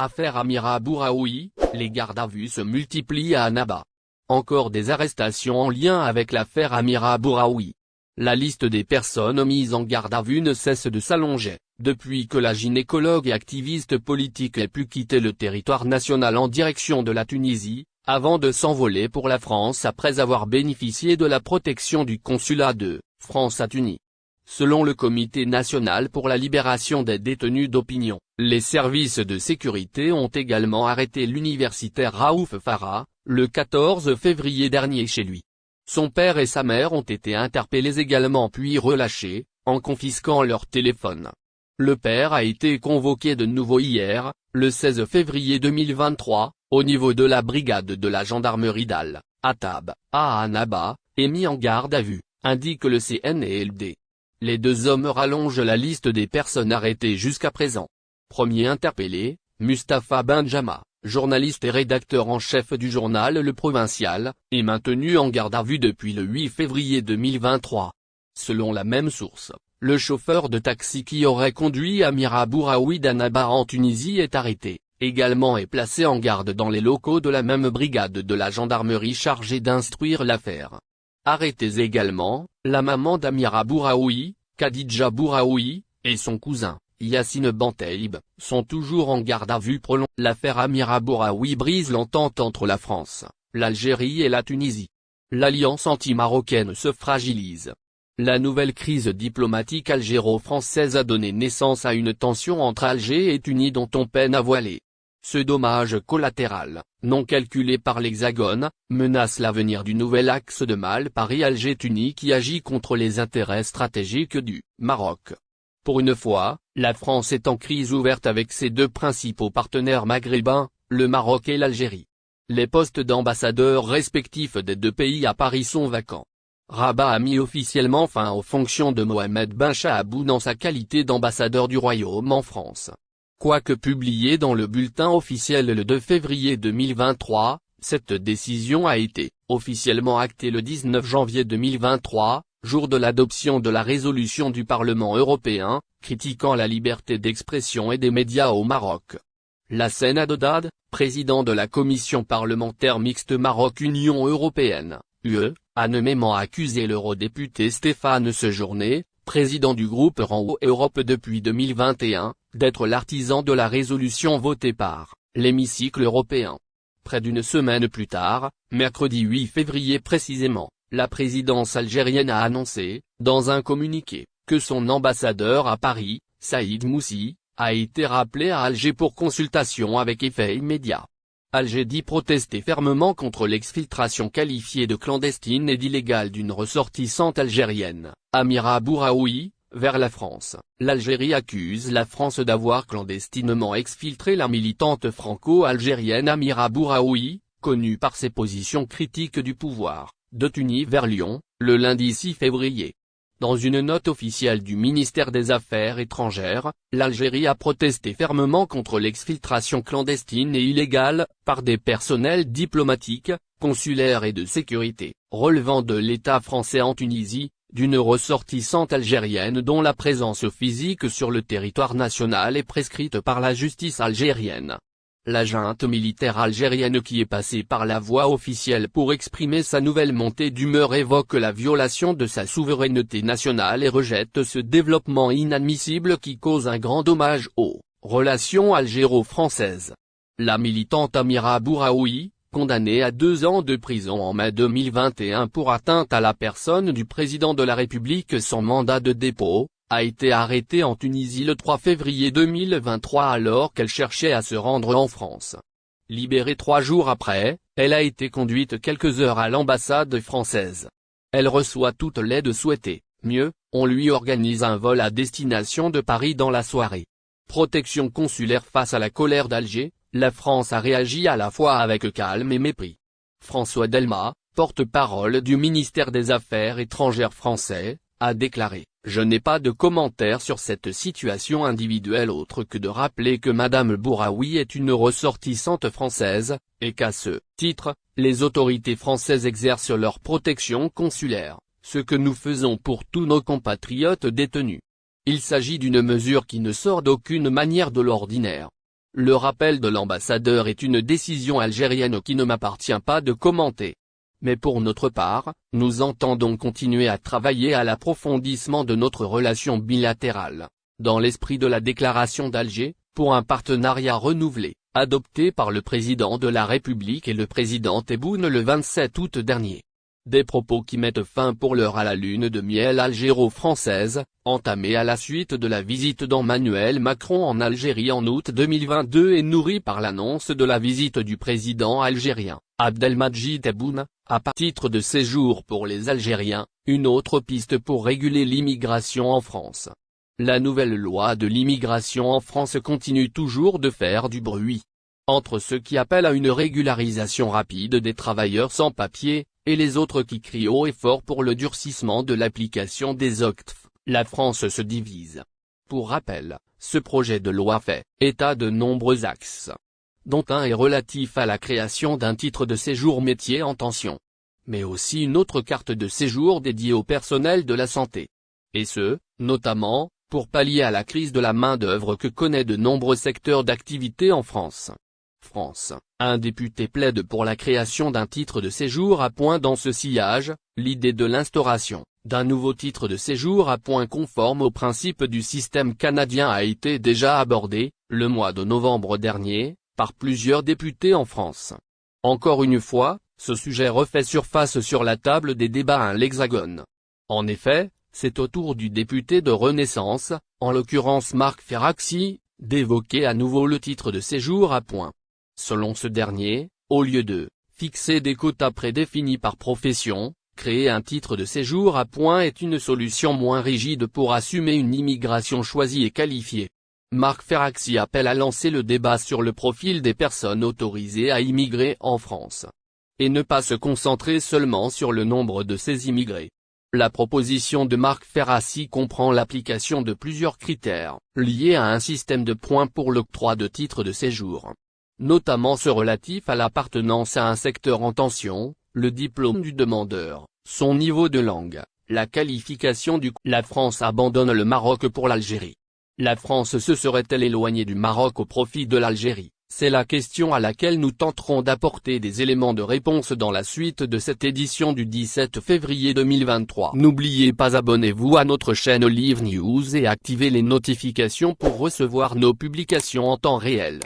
Affaire Amira Bouraoui, les gardes à vue se multiplient à Annaba. Encore des arrestations en lien avec l'affaire Amira Bouraoui. La liste des personnes mises en garde à vue ne cesse de s'allonger, depuis que la gynécologue et activiste politique ait pu quitter le territoire national en direction de la Tunisie, avant de s'envoler pour la France après avoir bénéficié de la protection du consulat de France à Tunis. Selon le Comité national pour la libération des détenus d'opinion, les services de sécurité ont également arrêté l'universitaire Raouf Farah, le 14 février dernier chez lui. Son père et sa mère ont été interpellés également puis relâchés, en confisquant leur téléphone. Le père a été convoqué de nouveau hier, le 16 février 2023, au niveau de la brigade de la gendarmerie d'Al-Attab, à Annaba, et mis en garde à vue, indique le CNLD. Les deux hommes rallongent la liste des personnes arrêtées jusqu'à présent. Premier interpellé, Mustapha Benjama, journaliste et rédacteur en chef du journal Le Provincial, est maintenu en garde à vue depuis le 8 février 2023. Selon la même source, le chauffeur de taxi qui aurait conduit Amira Bouraoui d'Annaba en Tunisie est arrêté, également et placé en garde dans les locaux de la même brigade de la gendarmerie chargée d'instruire l'affaire. Arrêtés également, la maman d'Amira Bouraoui, Khadija Bouraoui, et son cousin, Yassine Bantaïb, sont toujours en garde à vue prolongée. L'affaire Amira Bouraoui brise l'entente entre la France, l'Algérie et la Tunisie. L'alliance anti-marocaine se fragilise. La nouvelle crise diplomatique algéro-française a donné naissance à une tension entre Alger et Tunis dont on peine à voiler. Ce dommage collatéral, non calculé par l'Hexagone, menace l'avenir du nouvel axe de Paris-Alger-Tunis qui agit contre les intérêts stratégiques du Maroc. Pour une fois, la France est en crise ouverte avec ses deux principaux partenaires maghrébins, le Maroc et l'Algérie. Les postes d'ambassadeurs respectifs des deux pays à Paris sont vacants. Rabat a mis officiellement fin aux fonctions de Mohamed Ben Chaabou dans sa qualité d'ambassadeur du Royaume en France. Quoique publié dans le bulletin officiel le 2 février 2023, cette décision a été officiellement actée le 19 janvier 2023, jour de l'adoption de la résolution du Parlement européen, critiquant la liberté d'expression et des médias au Maroc. Lassane Adodad, président de la commission parlementaire mixte Maroc-Union européenne, UE, a nommément accusé l'eurodéputé Stéphane Sejourné, président du groupe Renouveau Europe depuis 2021, d'être l'artisan de la résolution votée par l'hémicycle européen. Près d'une semaine plus tard, mercredi 8 février précisément, la présidence algérienne a annoncé, dans un communiqué, que son ambassadeur à Paris, Saïd Moussi, a été rappelé à Alger pour consultation avec effet immédiat. Alger dit protester fermement contre l'exfiltration qualifiée de clandestine et d'illégale d'une ressortissante algérienne, Amira Bouraoui, vers la France. L'Algérie accuse la France d'avoir clandestinement exfiltré la militante franco-algérienne Amira Bouraoui, connue par ses positions critiques du pouvoir, de Tunis vers Lyon, le lundi 6 février. Dans une note officielle du ministère des Affaires étrangères, l'Algérie a protesté fermement contre l'exfiltration clandestine et illégale, par des personnels diplomatiques, consulaires et de sécurité, relevant de l'État français en Tunisie, d'une ressortissante algérienne dont la présence physique sur le territoire national est prescrite par la justice algérienne. La junte militaire algérienne qui est passée par la voie officielle pour exprimer sa nouvelle montée d'humeur évoque la violation de sa souveraineté nationale et rejette ce développement inadmissible qui cause un grand dommage aux relations algéro-françaises. La militante Amira Bouraoui, condamnée à 2 ans de prison en mai 2021 pour atteinte à la personne du président de la République sans mandat de dépôt, a été arrêtée en Tunisie le 3 février 2023 alors qu'elle cherchait à se rendre en France. Libérée 3 jours après, elle a été conduite quelques heures à l'ambassade française. Elle reçoit toute l'aide souhaitée, mieux, on lui organise un vol à destination de Paris dans la soirée. Protection consulaire face à la colère d'Alger, la France a réagi à la fois avec calme et mépris. François Delmas, porte-parole du ministère des Affaires étrangères français, a déclaré « Je n'ai pas de commentaire sur cette situation individuelle autre que de rappeler que Madame Bouraoui est une ressortissante française, et qu'à ce titre, les autorités françaises exercent leur protection consulaire, ce que nous faisons pour tous nos compatriotes détenus. Il s'agit d'une mesure qui ne sort d'aucune manière de l'ordinaire. Le rappel de l'ambassadeur est une décision algérienne qui ne m'appartient pas de commenter. Mais pour notre part, nous entendons continuer à travailler à l'approfondissement de notre relation bilatérale, dans l'esprit de la déclaration d'Alger, pour un partenariat renouvelé, adopté par le président de la République et le président Tebboune le 27 août dernier. Des propos qui mettent fin pour l'heure à la lune de miel algéro-française, entamée à la suite de la visite d'Emmanuel Macron en Algérie en août 2022 et nourrie par l'annonce de la visite du président algérien, Abdelmadjid Tebboune, à titre de séjour pour les Algériens, une autre piste pour réguler l'immigration en France. La nouvelle loi de l'immigration en France continue toujours de faire du bruit. Entre ceux qui appellent à une régularisation rapide des travailleurs sans papier, et les autres qui crient haut et fort pour le durcissement de l'application des OQTF, la France se divise. Pour rappel, ce projet de loi fait état de nombreux axes, dont un est relatif à la création d'un titre de séjour métier en tension, mais aussi une autre carte de séjour dédiée au personnel de la santé. Et ce, notamment, pour pallier à la crise de la main-d'œuvre que connaît de nombreux secteurs d'activité en France. Un député plaide pour la création d'un titre de séjour à points dans ce sillage, l'idée de l'instauration d'un nouveau titre de séjour à points conforme aux principes du système canadien a été déjà abordée, le mois de novembre dernier, par plusieurs députés en France. Encore une fois, ce sujet refait surface sur la table des débats à l'Hexagone. En effet, c'est au tour du député de Renaissance, en l'occurrence Marc Ferracci, d'évoquer à nouveau le titre de séjour à points. Selon ce dernier, au lieu de fixer des quotas prédéfinis par profession, créer un titre de séjour à points est une solution moins rigide pour assumer une immigration choisie et qualifiée. Marc Ferracci appelle à lancer le débat sur le profil des personnes autorisées à immigrer en France, et ne pas se concentrer seulement sur le nombre de ces immigrés. La proposition de Marc Ferracci comprend l'application de plusieurs critères, liés à un système de points pour l'octroi de titres de séjour, notamment ceux relatifs à l'appartenance à un secteur en tension, le diplôme du demandeur, son niveau de langue, la qualification du. La France abandonne le Maroc pour l'Algérie. La France se serait-elle éloignée du Maroc au profit de l'Algérie? C'est la question à laquelle nous tenterons d'apporter des éléments de réponse dans la suite de cette édition du 17 février 2023. N'oubliez pas, abonnez-vous à notre chaîne Olive News et activez les notifications pour recevoir nos publications en temps réel.